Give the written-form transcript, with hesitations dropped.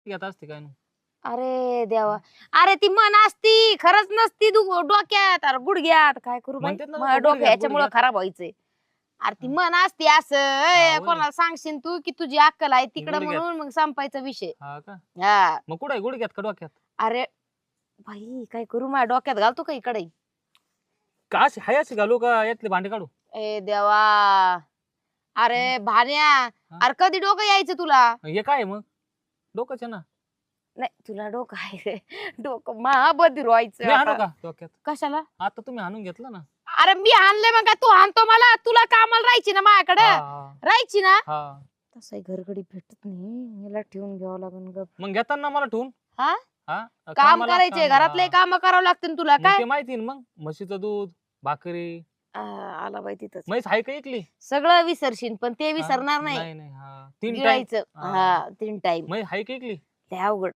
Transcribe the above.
घेत असते काय नाही. अरे देवा, अरे ती मन असती खरंच नसती डोक्यात अरे गुडघ्यात काय करू बाई म्हणतात ना माझं लोकं डोकं गुडघ्यात याच्यामुळे गुडघ्यात. खराब व्हायचंय. अरे ती हा मन असती असं हा, वय कोणाला सांगशील तू की तुझी अक्कल आहे तिकडं गुडघ्यात. म्हणून मग संपायचा विषय. हा का? हा मग कुठे गुडघ्यात का डोक्यात? अरे बाई काय करू माझ्या डोक्यात घालतो का इकडे. का अशी हाय अशी घालू का यातले भांडे काढू? ए देवा, अरे हा भान्या, हा. अरे कधी डोकं यायचं तुला. हे काय आहे मग? डोकंच आहे ना. नाही तुला डोकं आहे रे. डोकं महाबधीर व्हायचं मी आणू आता. का डोक्यात? कशाला. आता तुम्ही आणून घेतलं ना. अरे मी आणले मग काय तू आणतो मला, तुला कामाला राहायची ना माझ्याकडे, हा हा राहायची ना. हा. तसंही घरगडी भेटत नाही, याला ठेवून घ्यावं लागेल गप. मग घेताना मला ठेवून. हा हा काम कामाला करायचे, असताना. घरातले काम करावं लागतील तुला मग काय. ते माहिती ना मग म्हशीचं दूध भाकरी. आला बाई तिथंच. म्हैस आहे का इकली? सगळं विसरशील पण ते हा? विसरणार नाही. नाही नाही. हा 3 टाइम. गिळायचं हा. हा 3 टाइम. म्हैस आहे का इकली? ते अवघड.